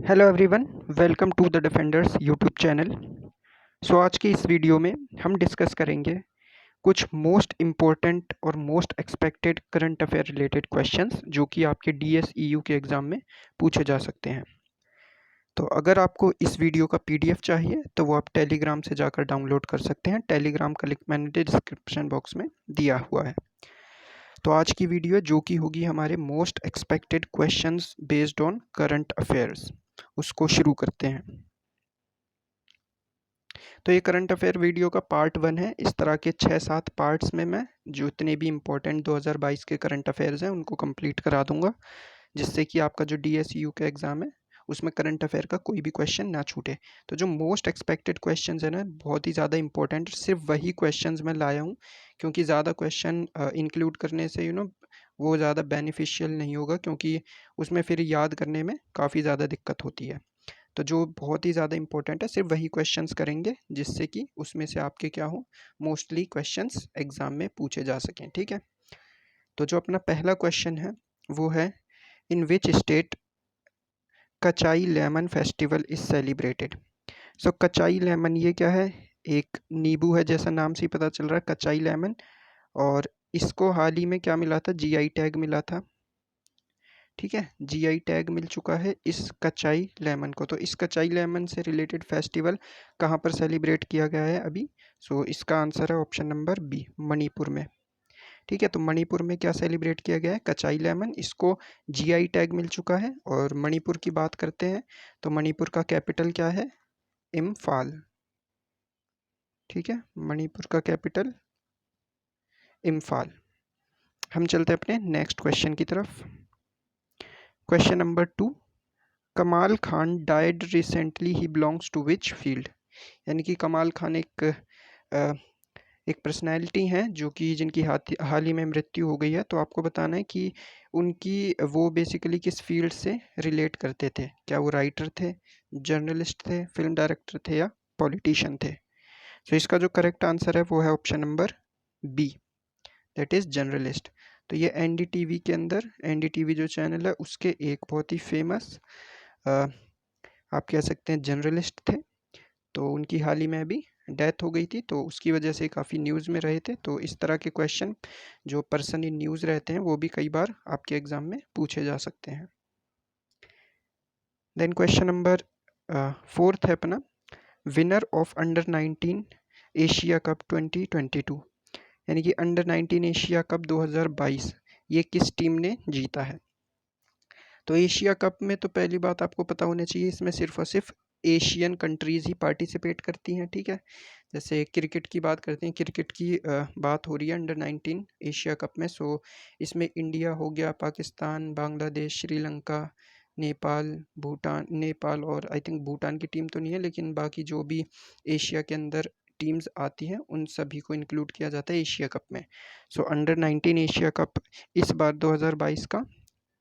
Hello everyone, welcome to the defenders YouTube channel. आज की इस वीडियो में हम डिस्कस करेंगे कुछ मोस्ट इम्पोर्टेंट और most expected current affair related questions जो कि आपके डीएसईयू के एग्ज़ाम में पूछे जा सकते हैं। तो अगर आपको इस वीडियो का पीडीएफ चाहिए तो वो आप टेलीग्राम से जाकर डाउनलोड कर सकते हैं। टेलीग्राम का लिंक मैंने डिस्क्रिप्शन बॉक्स में दिया हुआ है। तो आज की वीडियो जो कि होगी हमारे most expected questions based on current affairs, उसको शुरू करते हैं। तो ये करंट अफेयर वीडियो का पार्ट 1 है। इस तरह के 6-7 पार्ट्स में मैं जो इतने भी इम्पोर्टेंट 2022 के करंट अफेयर्स हैं उनको कंप्लीट करा दूंगा, जिससे कि आपका जो डीएसयू का एग्ज़ाम है उसमें करंट अफेयर का कोई भी क्वेश्चन ना छूटे। तो जो मोस्ट एक्सपेक्टेड क्वेश्चंस है ना, बहुत ही ज़्यादा इंपॉर्टेंट, सिर्फ वही क्वेश्चंस मैं लाया हूँ, क्योंकि ज़्यादा क्वेश्चन इंक्लूड करने से वो ज़्यादा बेनिफिशियल नहीं होगा, क्योंकि उसमें फिर याद करने में काफ़ी ज़्यादा दिक्कत होती है। तो जो बहुत ही ज़्यादा इंपॉर्टेंट है सिर्फ वही क्वेश्चंस करेंगे, जिससे कि उसमें से आपके क्या हो, मोस्टली क्वेश्चंस एग्ज़ाम में पूछे जा सकें। ठीक है, तो जो अपना पहला क्वेश्चन है वो है, in which state Kachai lemon festival is celebrated. Kachai lemon ये क्या है, एक नींबू है, जैसा नाम से ही पता चल रहा है, कचाई लेमन। और इसको हाल ही में क्या मिला था, जीआई टैग मिला था। ठीक है, जीआई टैग मिल चुका है इस कचाई लेमन को। तो इस कचाई लेमन से रिलेटेड फेस्टिवल कहाँ पर सेलिब्रेट किया गया है अभी? इसका आंसर है ऑप्शन नंबर बी, मणिपुर में। ठीक है, तो मणिपुर में क्या सेलिब्रेट किया गया है, कचाई लेमन। इसको जीआई टैग मिल चुका है। और मणिपुर की बात करते हैं तो मणिपुर का कैपिटल क्या है, इम्फाल। ठीक है, मणिपुर का कैपिटल इम्फाल। हम चलते हैं अपने नेक्स्ट क्वेश्चन की तरफ। Question number 2, Kamal Khan died recently, he belongs to which field. यानी कि कमाल खान एक पर्सनैलिटी हैं जो कि जिनकी हाल ही में मृत्यु हो गई है। तो आपको बताना है कि उनकी वो बेसिकली किस फील्ड से रिलेट करते थे। क्या वो राइटर थे, जर्नलिस्ट थे, फिल्म डायरेक्टर थे, या पॉलिटिशियन थे? इसका जो करेक्ट आंसर है वो है option number B, that is journalist. तो ये एनडीटीवी के अंदर, एनडीटीवी जो चैनल है उसके एक बहुत ही फेमस आप कह सकते हैं जर्नलिस्ट थे। तो उनकी हाल ही में अभी डेथ हो गई थी, तो उसकी वजह से काफ़ी न्यूज़ में रहे थे। तो इस तरह के क्वेश्चन जो पर्सन इन न्यूज़ रहते हैं वो भी कई बार आपके एग्ज़ाम में पूछे जा सकते हैं। देन क्वेश्चन नंबर 4 है अपना, winner of under 19 Asia cup 2022। यानी कि अंडर 19 एशिया कप 2022 ये किस टीम ने जीता है? तो एशिया कप में तो पहली बात आपको पता होनी चाहिए, इसमें सिर्फ और सिर्फ एशियन कंट्रीज़ ही पार्टिसिपेट करती हैं। ठीक है, जैसे क्रिकेट की बात करते हैं, क्रिकेट की बात हो रही है अंडर 19 एशिया कप में। इसमें इंडिया हो गया, पाकिस्तान, बांग्लादेश, श्रीलंका, नेपाल, भूटान, नेपाल और आई थिंक भूटान की टीम तो नहीं है, लेकिन बाकी जो भी एशिया के अंदर टीम्स आती हैं उन सभी को इंक्लूड किया जाता है एशिया कप में। अंडर 19 एशिया कप इस बार 2022 का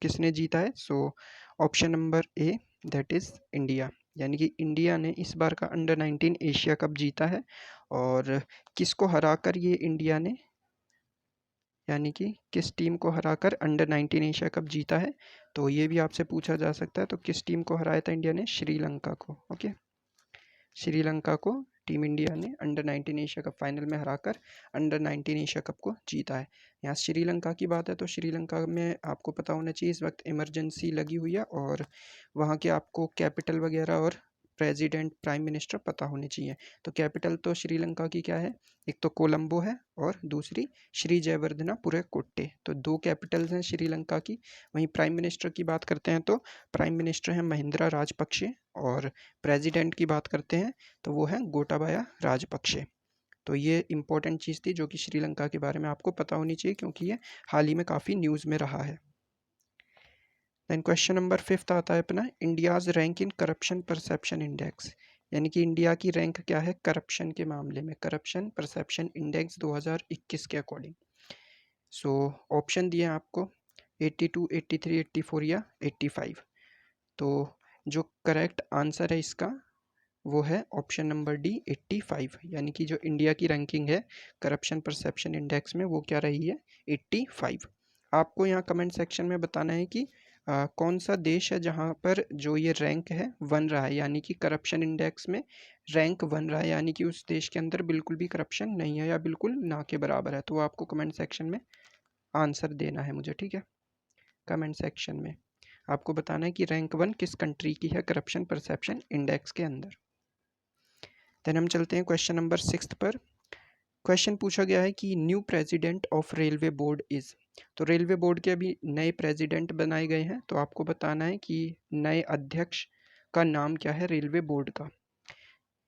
किसने जीता है? Option number A, that is India. यानी कि इंडिया ने इस बार का अंडर 19 एशिया कप जीता है। और किसको हराकर ये इंडिया ने, यानी कि किस टीम को हराकर अंडर 19 एशिया कप जीता है? तो ये भी आपसे पूछा जा सकता है। तो किस टीम को हराया था इंडिया ने? श्रीलंका को। ओके, श्रीलंका को टीम इंडिया ने अंडर 19 एशिया कप फाइनल में हराकर अंडर 19 एशिया कप को जीता है। यहाँ श्रीलंका की बात है तो श्रीलंका में आपको पता होना चाहिए इस वक्त इमरजेंसी लगी हुई है, और वहाँ के आपको कैपिटल वगैरह और प्रेसिडेंट, प्राइम मिनिस्टर पता होने चाहिए। तो कैपिटल तो श्रीलंका की क्या है, एक तो कोलंबो है और दूसरी श्री जयवर्धनापुरे कोट्टे। तो दो कैपिटल्स हैं श्रीलंका की। वहीं प्राइम मिनिस्टर की बात करते हैं तो प्राइम मिनिस्टर हैं महिंद्रा राजपक्षे, और प्रेसिडेंट की बात करते हैं तो वो है गोटाबाया राजपक्षे। तो ये इंपॉर्टेंट चीज़ थी जो कि श्रीलंका के बारे में आपको पता होनी चाहिए, क्योंकि ये हाल ही में काफ़ी न्यूज़ में रहा है। देन क्वेश्चन नंबर 5 आता है अपना, India's rank in corruption perception index. यानी कि इंडिया की रैंक क्या है करप्शन के मामले में, करप्शन परसेप्शन इंडेक्स 2021 के अकॉर्डिंग। ऑप्शन दिए हैं आपको 82, 83, 84 या 85। तो जो करेक्ट आंसर है इसका वो है ऑप्शन नंबर डी, 85। यानी कि जो इंडिया की रैंकिंग है करप्शन परसेप्शन इंडेक्स में वो क्या रही है, 85। आपको यहाँ कमेंट सेक्शन में बताना है कि कौन सा देश है जहाँ पर जो ये रैंक है बन रहा है, यानी कि करप्शन इंडेक्स में रैंक बन रहा है, यानी कि उस देश के अंदर बिल्कुल भी करप्शन नहीं है या बिल्कुल ना के बराबर है। तो आपको कमेंट सेक्शन में आंसर देना है मुझे, ठीक है। कमेंट सेक्शन में आपको बताना है कि रैंक 1 किस कंट्री की है करप्शन परसेप्शन इंडेक्स के अंदर। देन हम चलते हैं क्वेश्चन नंबर 6 पर। क्वेश्चन पूछा गया है कि new president of railway board is. तो रेलवे बोर्ड के अभी नए प्रेसिडेंट बनाए गए हैं, तो आपको बताना है कि नए अध्यक्ष का नाम क्या है रेलवे बोर्ड का।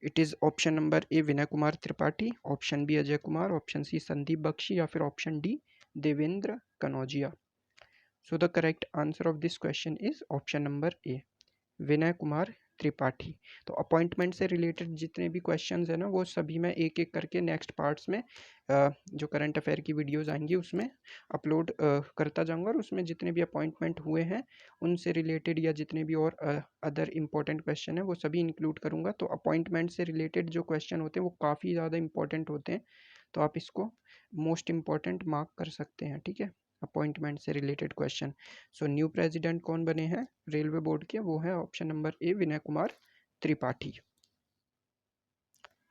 It is option number A Vinay Kumar Tripathi, option B Ajay Kumar, option C Sandeep Bakshi या फिर option D Devendra Kanojia. So the correct answer of this question is option number A Vinay Kumar Tripathi. तो अपॉइंटमेंट से रिलेटेड जितने भी क्वेश्चंस हैं ना, वो सभी मैं एक एक करके नेक्स्ट पार्ट्स में जो करंट अफेयर की वीडियोस आएंगी उसमें अपलोड करता जाऊंगा, और उसमें जितने भी अपॉइंटमेंट हुए हैं उनसे रिलेटेड या जितने भी और अदर इम्पोर्टेंट क्वेश्चन है वो सभी इंक्लूड करूंगा। तो अपॉइंटमेंट से रिलेटेड जो क्वेश्चन होते हैं वो काफ़ी ज़्यादा इंपॉर्टेंट होते हैं, तो आप इसको मोस्ट इम्पॉर्टेंट मार्क कर सकते हैं, ठीक है। अपॉइंटमेंट से related question. So new president कौन बने हैं रेलवे बोर्ड के, वो है option number A Vinay Kumar Tripathi.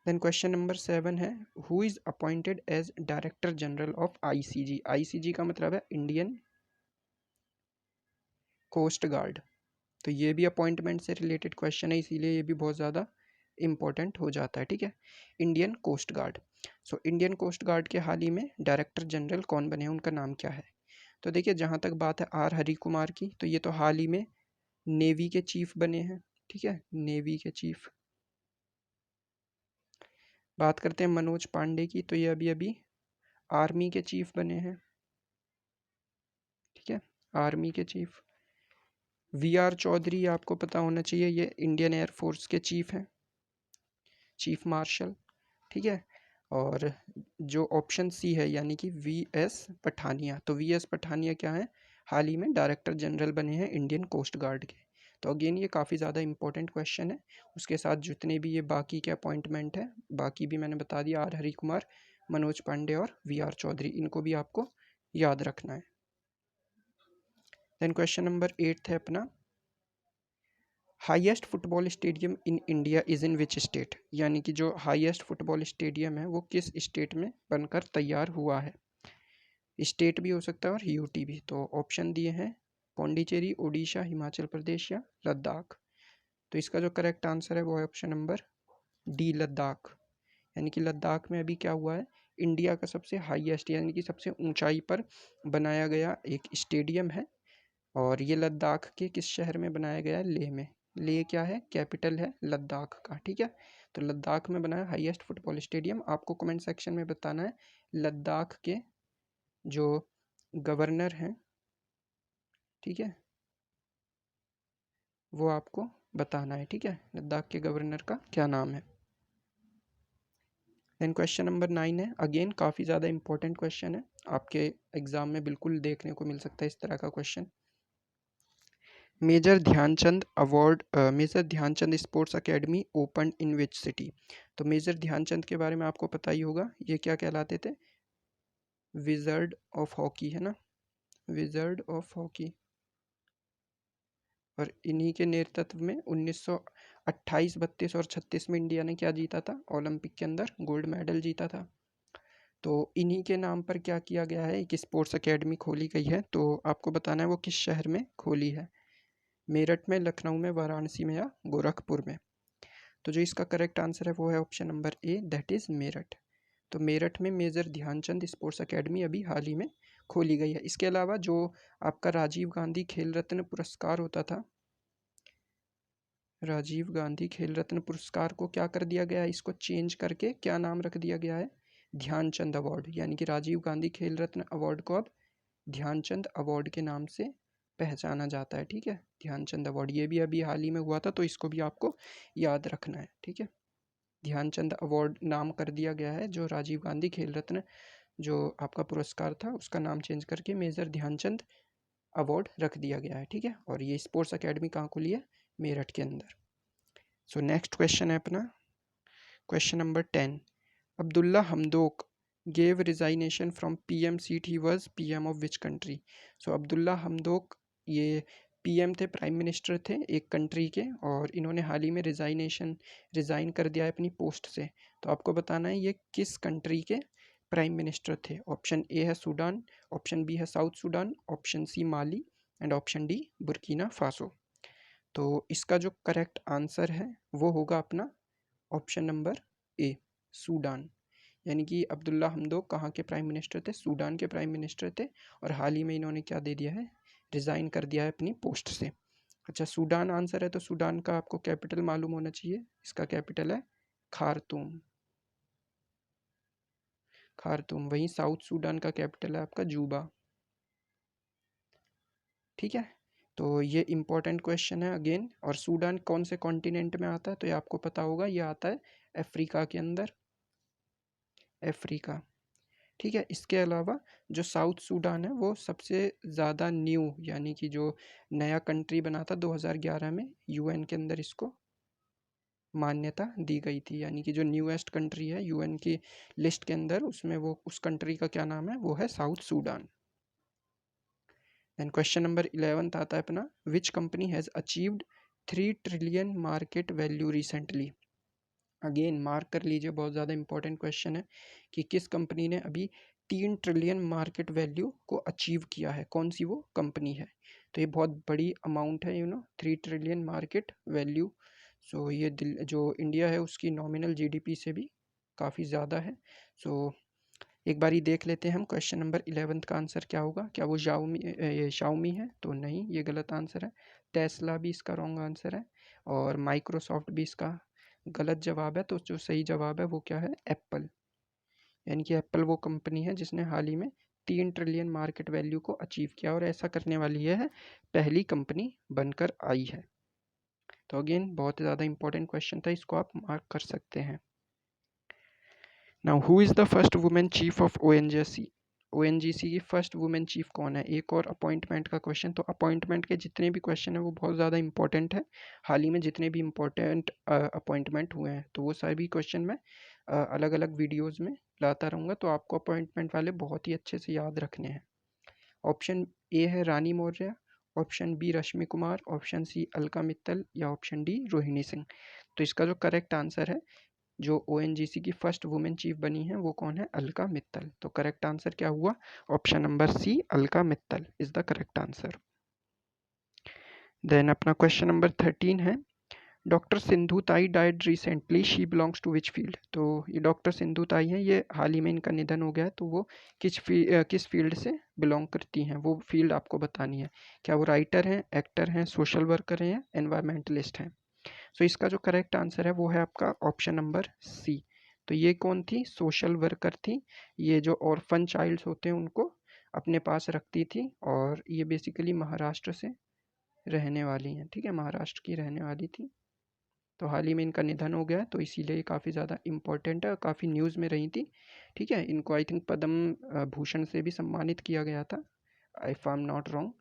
Then question number 7 है, who is appointed as director general of ICG. ICG का मतलब है इंडियन कोस्ट गार्ड। तो ये भी अपॉइंटमेंट से रिलेटेड क्वेश्चन है, इसीलिए ये भी बहुत ज़्यादा इंपॉर्टेंट हो जाता है, ठीक है। Indian coast guard. So Indian coast guard के हाल ही में डायरेक्टर जनरल कौन बने हैं, उनका नाम क्या है। तो देखिए, जहाँ तक बात है आर हरि कुमार की, तो ये तो हाल ही में नेवी के चीफ बने हैं, ठीक है, नेवी के चीफ। बात करते हैं मनोज पांडे की, तो ये अभी अभी आर्मी के चीफ बने हैं, ठीक है, आर्मी के चीफ। वी आर चौधरी आपको पता होना चाहिए, ये इंडियन एयरफोर्स के चीफ हैं, चीफ मार्शल, ठीक है। और जो ऑप्शन सी है यानी कि वी एस पठानिया, तो वी एस पठानिया क्या है, हाल ही में डायरेक्टर जनरल बने हैं इंडियन कोस्ट गार्ड के। तो अगेन ये काफ़ी ज़्यादा इंपॉर्टेंट क्वेश्चन है। उसके साथ जितने भी ये बाकी के अपॉइंटमेंट है, बाकी भी मैंने बता दिया, आर हरि कुमार, मनोज पांडे और वी आर चौधरी, इनको भी आपको याद रखना है। देन क्वेश्चन नंबर 8 है अपना, highest football stadium in India is in which state. यानी कि जो हाईएस्ट फुटबॉल स्टेडियम है वो किस स्टेट में बनकर तैयार हुआ है। स्टेट भी हो सकता है और यूटी भी। तो ऑप्शन दिए हैं पौंडीचेरी, उड़ीसा, हिमाचल प्रदेश या लद्दाख। तो इसका जो करेक्ट आंसर है वो है ऑप्शन नंबर डी लद्दाख। यानी कि लद्दाख में अभी क्या हुआ है, इंडिया का सबसे हाईएस्ट यानी कि सबसे ऊंचाई पर बनाया गया एक स्टेडियम है, और ये लद्दाख के किस शहर में बनाया गया है, लेह में। लेह क्या है, कैपिटल है लद्दाख का, ठीक है। तो लद्दाख में बना है हाईएस्ट फुटबॉल स्टेडियम। आपको कमेंट सेक्शन में बताना है लद्दाख के जो गवर्नर हैं, ठीक है, वो आपको बताना है, ठीक है, लद्दाख के गवर्नर का क्या नाम है। देन क्वेश्चन नंबर 9 है, अगेन काफ़ी ज़्यादा इंपॉर्टेंट क्वेश्चन है, आपके एग्जाम में बिल्कुल देखने को मिल सकता है इस तरह का question. Major Dhyan Chand award, major Dhyan Chand sports academy open in which city. तो मेजर ध्यानचंद के बारे में आपको पता ही होगा, ये क्या कहलाते थे, विजर्ड ऑफ हॉकी, है ना, विजर्ड ऑफ हॉकी। और इन्हीं के नेतृत्व में 1928, 32 और 36 में इंडिया ने क्या जीता था, ओलंपिक के अंदर गोल्ड मेडल जीता था। तो इन्हीं के नाम पर क्या किया गया है, एक स्पोर्ट्स एकेडमी खोली गई है। तो आपको बताना है वो किस शहर में खोली है, मेरठ में, लखनऊ में, वाराणसी में या गोरखपुर में। तो जो इसका करेक्ट आंसर है वो है option number A, that is Meerut. तो मेरठ में मेजर ध्यानचंद स्पोर्ट्स एकेडमी अभी हाल ही में खोली गई है। इसके अलावा जो आपका राजीव गांधी खेल रत्न पुरस्कार होता था, राजीव गांधी खेल रत्न पुरस्कार को क्या कर दिया गया है, इसको चेंज करके क्या नाम रख दिया गया है, ध्यानचंद अवार्ड। यानी कि राजीव गांधी खेल रत्न अवार्ड को अब ध्यानचंद अवार्ड के नाम से पहचाना जाता है, ठीक है, ध्यानचंद अवार्ड। ये भी अभी हाल ही में हुआ था, तो इसको भी आपको याद रखना है, ठीक है। ध्यानचंद अवार्ड नाम कर दिया गया है, जो राजीव गांधी खेल रत्न जो आपका पुरस्कार था उसका नाम चेंज करके मेजर ध्यानचंद अवार्ड रख दिया गया है, ठीक है। और ये स्पोर्ट्स अकेडमी कहाँ खुली है, मेरठ के अंदर। सो नेक्स्ट क्वेश्चन है अपना question number 10, Abdalla Hamdok gave resignation from PM seat, he was PM of which country. So Abdalla Hamdok ये पीएम थे, प्राइम मिनिस्टर थे एक कंट्री के, और इन्होंने हाल ही में रिज़ाइन कर दिया है अपनी पोस्ट से। तो आपको बताना है ये किस कंट्री के प्राइम मिनिस्टर थे। ऑप्शन ए है सूडान, ऑप्शन बी है South Sudan, option C Mali and option D Burkina Faso. तो इसका जो करेक्ट आंसर है वो होगा अपना ऑप्शन नंबर ए, सूडान। यानी कि अब्दुल्ला हमदोक कहाँ के प्राइम मिनिस्टर थे? सूडान के प्राइम मिनिस्टर थे, और हाल ही में इन्होंने क्या दे दिया है? रिज़ाइन कर दिया है अपनी पोस्ट से। अच्छा, सूडान आंसर है, तो सूडान का आपको कैपिटल मालूम होना चाहिए। इसका कैपिटल है खार्तूम। खार्तूम। वहीं साउथ सूडान का कैपिटल है आपका जूबा। ठीक है, तो ये इंपॉर्टेंट क्वेश्चन है अगेन। और सूडान कौन से कॉन्टिनेंट में आता है? तो ये आपको पता होगा, ये आता है अफ्रीका के अंदर, अफ्रीका। ठीक है, इसके अलावा जो साउथ सूडान है वो सबसे ज़्यादा न्यू, यानी कि जो नया कंट्री बना था 2011 में, यूएन के अंदर इसको मान्यता दी गई थी। यानी कि जो न्यूएस्ट कंट्री है यूएन की लिस्ट के अंदर, उसमें वो उस कंट्री का क्या नाम है? वो है South Sudan. Then question number 11 आता है अपना, which company has achieved 3 trillion market value recently. Again mark कर लीजिए, बहुत ज़्यादा इंपॉर्टेंट क्वेश्चन है कि किस कंपनी ने अभी 3 ट्रिलियन मार्केट वैल्यू को अचीव किया है, कौन सी वो कंपनी है। तो ये बहुत बड़ी अमाउंट है, 3 ट्रिलियन मार्केट वैल्यू। सो ये जो इंडिया है उसकी नॉमिनल जीडीपी से भी काफ़ी ज़्यादा है। सो एक बार ही देख लेते हैं हम क्वेश्चन नंबर 11 का आंसर क्या होगा। क्या वो शाओमी है? तो नहीं, ये गलत आंसर है। टेस्ला भी इसका रॉन्ग आंसर है, और माइक्रोसॉफ्ट भी इसका गलत जवाब है। तो जो सही जवाब है वो क्या है? एप्पल। यानी कि एप्पल वो कंपनी है जिसने हाल ही में 3 ट्रिलियन मार्केट वैल्यू को अचीव किया, और ऐसा करने वाली यह है पहली कंपनी बनकर आई है। तो अगेन बहुत ज़्यादा इंपॉर्टेंट क्वेश्चन था, इसको आप मार्क कर सकते हैं। Now who is the first women chief of ONGC? ONGC की फर्स्ट वुमेन चीफ कौन है? एक और अपॉइंटमेंट का क्वेश्चन। तो अपॉइंटमेंट के जितने भी क्वेश्चन है वो बहुत ज़्यादा इंपॉर्टेंट है। हाल ही में जितने भी इंपॉर्टेंट अपॉइंटमेंट हुए हैं, तो वो सभी क्वेश्चन मैं अलग अलग वीडियोज़ में लाता रहूँगा। तो आपको अपॉइंटमेंट वाले बहुत ही अच्छे से याद रखने हैं। ऑप्शन ए है रानी मौर्य, ऑप्शन बी रश्मि कुमार, ऑप्शन सी अलका मित्तल, या ऑप्शन डी रोहिणी सिंह। तो इसका जो करेक्ट आंसर है, जो ओएनजीसी की फर्स्ट वुमेन चीफ बनी है वो कौन है? अलका मित्तल। तो करेक्ट आंसर क्या हुआ? Option number C, Alka Mittal is the correct answer. Then अपना क्वेश्चन नंबर 13 है, doctor Sindhu Tai died recently, she belongs to which field? तो ये डॉक्टर सिंधु ताई हैं, ये हाल ही में इनका निधन हो गया है। तो वो किस फील्ड से बिलोंग करती हैं? वो फील्ड आपको बतानी है। क्या वो राइटर हैं, एक्टर हैं, सोशल वर्कर हैं, या एनवायरमेंटलिस्ट हैं? सो इसका जो करेक्ट आंसर है वो है आपका ऑप्शन नंबर सी। तो ये कौन थी? सोशल वर्कर थी। ये जो ऑर्फन चाइल्ड्स होते हैं उनको अपने पास रखती थी, और ये बेसिकली महाराष्ट्र से रहने वाली हैं। ठीक है, महाराष्ट्र की रहने वाली थी। तो हाल ही में इनका निधन हो गया, तो इसीलिए ये काफ़ी ज़्यादा इम्पोर्टेंट है और काफ़ी न्यूज़ में रही थी। ठीक है, इनको आई थिंक पद्म भूषण से भी सम्मानित किया गया था, if I am not wrong.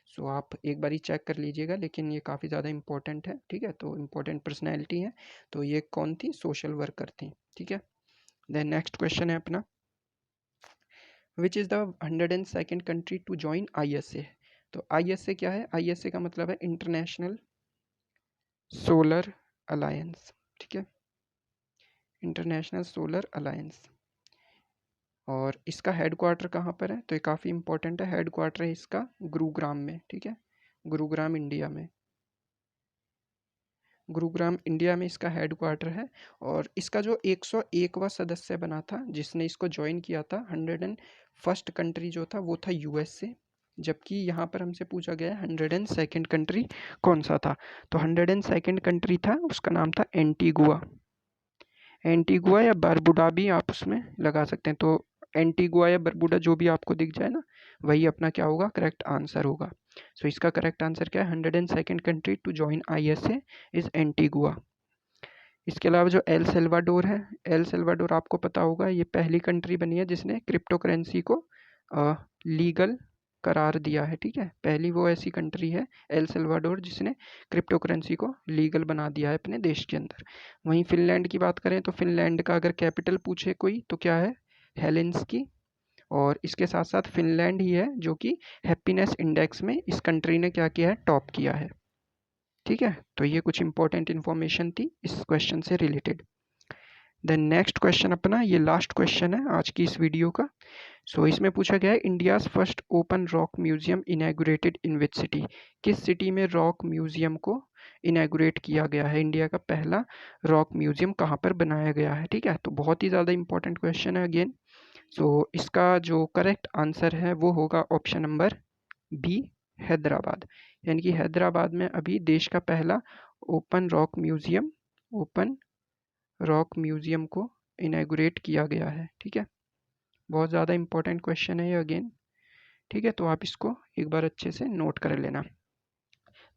So आप एक बार ही चेक कर लीजिएगा, लेकिन ये काफ़ी ज़्यादा इंपॉर्टेंट है। ठीक है, तो इम्पोर्टेंट पर्सनैलिटी है। तो ये कौन थी? सोशल वर्कर थी। ठीक है, देन नेक्स्ट क्वेश्चन है अपना, which is the 102nd country to join ISA? तो ISA क्या है? ISA का मतलब है इंटरनेशनल सोलर अलायंस। ठीक है, इंटरनेशनल सोलर अलायंस। और इसका हेड क्वार्टर कहाँ पर है? तो ये काफ़ी इंपॉर्टेंट है। हेड क्वार्टर है इसका गुरुग्राम में। ठीक है, गुरुग्राम इंडिया में, गुरुग्राम इंडिया में इसका हेड क्वार्टर है। और इसका जो 101वां सदस्य बना था, जिसने इसको ज्वाइन किया था, 101st कंट्री जो था वो था USA। जबकि यहाँ पर हमसे पूछा गया है 102nd कंट्री कौन सा था? तो 102nd कंट्री था, उसका नाम था एंटीगुआ। एंटीगुआ या बारबुडा भी आप उसमें लगा सकते हैं। तो एंटीगुआ या बरबुडा जो भी आपको दिख जाए ना, वही अपना क्या होगा? करेक्ट आंसर होगा। सो इसका करेक्ट आंसर क्या है? 102nd country to join ISA is Antigua. इसके अलावा जो एल सेल्वाडोर है, एल सेल्वाडोर आपको पता होगा, ये पहली कंट्री बनी है जिसने क्रिप्टो करेंसी को लीगल करार दिया है। ठीक है, पहली वो ऐसी कंट्री है एल सेल्वाडोर जिसने क्रिप्टो करेंसी को लीगल बना दिया है अपने देश के अंदर। वहीं फिनलैंड की बात करें तो फिनलैंड का अगर कैपिटल पूछे कोई तो क्या है? हेलेंस्की। और इसके साथ साथ फिनलैंड ही है जो कि हैप्पीनेस इंडेक्स में इस कंट्री ने क्या किया है, टॉप किया है। ठीक है, तो ये कुछ इंपॉर्टेंट इन्फॉर्मेशन थी इस क्वेश्चन से रिलेटेड। देन नेक्स्ट क्वेश्चन अपना, ये लास्ट क्वेश्चन है आज की इस वीडियो का। सो इसमें पूछा गया है, India's first open rock museum inaugurated in which city. किस सिटी में रॉक म्यूजियम को इनैगुरेट किया गया है, इंडिया का पहला रॉक म्यूजियम कहाँ पर बनाया गया है। ठीक है, तो बहुत ही ज़्यादा इंपॉर्टेंट क्वेश्चन है अगेन। सो इसका जो करेक्ट आंसर है वो होगा ऑप्शन नंबर बी, हैदराबाद। यानी कि हैदराबाद में अभी देश का पहला ओपन रॉक म्यूजियम को इनैगुरेट किया गया है। ठीक है, बहुत ज़्यादा इंपॉर्टेंट क्वेश्चन है ये अगेन। ठीक है, तो आप इसको एक बार अच्छे से नोट कर लेना।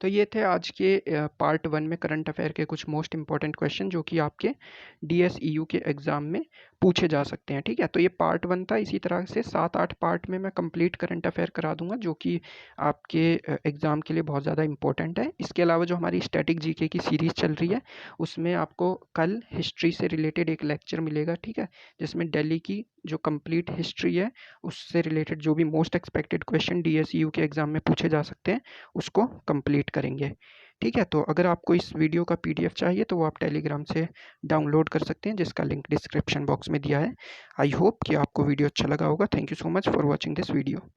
तो ये थे आज के पार्ट 1 में करंट अफेयर के कुछ मोस्ट इंपॉर्टेंट क्वेश्चन जो कि आपके DSEU के एग्ज़ाम में पूछे जा सकते हैं। ठीक है, तो ये पार्ट 1 था। इसी तरह से 7-8 पार्ट में मैं कंप्लीट करंट अफेयर करा दूंगा जो कि आपके एग्ज़ाम के लिए बहुत ज़्यादा इंपॉर्टेंट है। इसके अलावा जो हमारी स्टैटिक जीके की सीरीज़ चल रही है उसमें आपको कल हिस्ट्री से रिलेटेड एक लेक्चर मिलेगा। ठीक है, जिसमें दिल्ली की जो कंप्लीट हिस्ट्री है उससे रिलेटेड जो भी मोस्ट एक्सपेक्टेड क्वेश्चन DSEU के एग्ज़ाम में पूछे जा सकते हैं उसको कंप्लीट करेंगे। ठीक है, तो अगर आपको इस वीडियो का PDF चाहिए तो वो आप टेलीग्राम से डाउनलोड कर सकते हैं जिसका लिंक डिस्क्रिप्शन बॉक्स में दिया है। आई होप कि आपको वीडियो अच्छा लगा होगा। Thank you so much for watching this video.